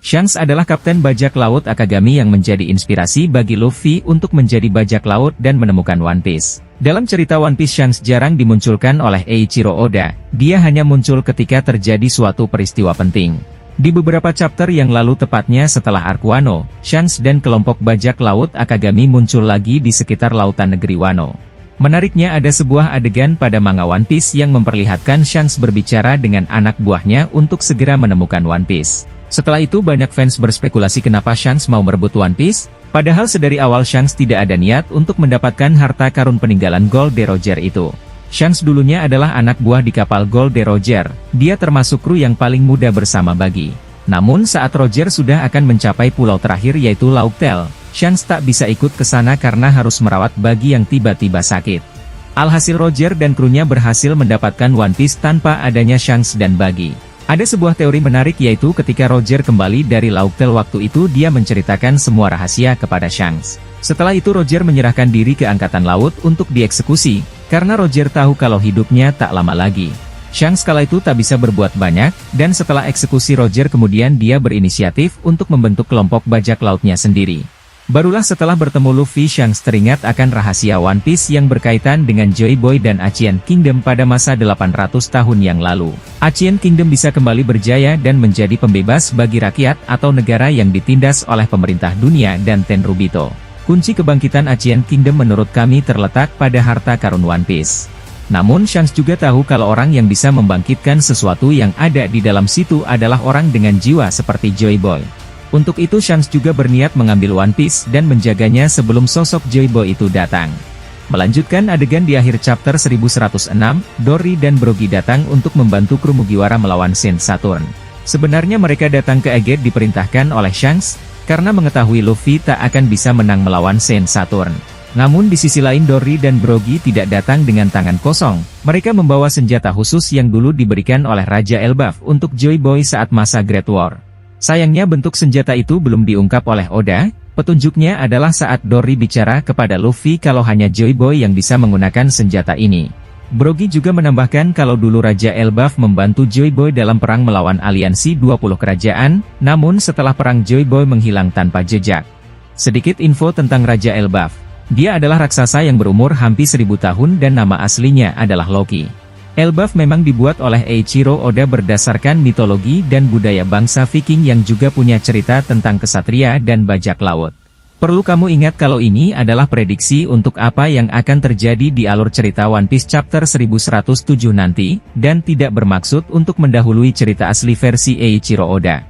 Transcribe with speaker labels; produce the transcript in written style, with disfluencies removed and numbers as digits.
Speaker 1: Shanks adalah kapten bajak laut Akagami yang menjadi inspirasi bagi Luffy untuk menjadi bajak laut dan menemukan One Piece. Dalam cerita One Piece, Shanks jarang dimunculkan oleh Eiichiro Oda, dia hanya muncul ketika terjadi suatu peristiwa penting. Di beberapa chapter yang lalu, tepatnya setelah arc Wano, Shanks dan kelompok bajak laut Akagami muncul lagi di sekitar lautan negeri Wano. Menariknya, ada sebuah adegan pada manga One Piece yang memperlihatkan Shanks berbicara dengan anak buahnya untuk segera menemukan One Piece. Setelah itu banyak fans berspekulasi kenapa Shanks mau merebut One Piece, padahal sedari awal Shanks tidak ada niat untuk mendapatkan harta karun peninggalan Gold de Roger itu. Shanks dulunya adalah anak buah di kapal Gold de Roger, dia termasuk kru yang paling muda bersama Buggy. Namun saat Roger sudah akan mencapai pulau terakhir yaitu Lauk Tale, Shanks tak bisa ikut ke sana karena harus merawat Buggy yang tiba-tiba sakit. Alhasil Roger dan krunya berhasil mendapatkan One Piece tanpa adanya Shanks dan Buggy. Ada sebuah teori menarik yaitu ketika Roger kembali dari Lauk Tale waktu itu dia menceritakan semua rahasia kepada Shanks. Setelah itu Roger menyerahkan diri ke Angkatan Laut untuk dieksekusi, karena Roger tahu kalau hidupnya tak lama lagi. Shanks kala itu tak bisa berbuat banyak, dan setelah eksekusi Roger kemudian dia berinisiatif untuk membentuk kelompok bajak lautnya sendiri. Barulah setelah bertemu Luffy Shanks teringat akan rahasia One Piece yang berkaitan dengan Joy Boy dan Ancient Kingdom pada masa 800 tahun yang lalu. Ancient Kingdom bisa kembali berjaya dan menjadi pembebas bagi rakyat atau negara yang ditindas oleh pemerintah dunia dan Tenryubito. Kunci kebangkitan Ancient Kingdom menurut kami terletak pada harta karun One Piece. Namun Shanks juga tahu kalau orang yang bisa membangkitkan sesuatu yang ada di dalam situ adalah orang dengan jiwa seperti Joy Boy. Untuk itu Shanks juga berniat mengambil One Piece dan menjaganya sebelum sosok Joy Boy itu datang. Melanjutkan adegan di akhir chapter 1106, Dory dan Brogy datang untuk membantu kru Mugiwara melawan Saint Saturn. Sebenarnya mereka datang ke Egghead diperintahkan oleh Shanks, karena mengetahui Luffy tak akan bisa menang melawan Saint Saturn. Namun di sisi lain Dory dan Brogy tidak datang dengan tangan kosong, mereka membawa senjata khusus yang dulu diberikan oleh Raja Elbaf untuk Joy Boy saat masa Great War. Sayangnya bentuk senjata itu belum diungkap oleh Oda, petunjuknya adalah saat Dory bicara kepada Luffy kalau hanya Joy Boy yang bisa menggunakan senjata ini. Brogy juga menambahkan kalau dulu Raja Elbaf membantu Joy Boy dalam perang melawan aliansi 20 kerajaan, namun setelah perang Joy Boy menghilang tanpa jejak. Sedikit info tentang Raja Elbaf. Dia adalah raksasa yang berumur hampir 1000 tahun dan nama aslinya adalah Loki. Elbaf memang dibuat oleh Eiichiro Oda berdasarkan mitologi dan budaya bangsa Viking yang juga punya cerita tentang kesatria dan bajak laut. Perlu kamu ingat kalau ini adalah prediksi untuk apa yang akan terjadi di alur cerita One Piece chapter 1107 nanti, dan tidak bermaksud untuk mendahului cerita asli versi Eiichiro Oda.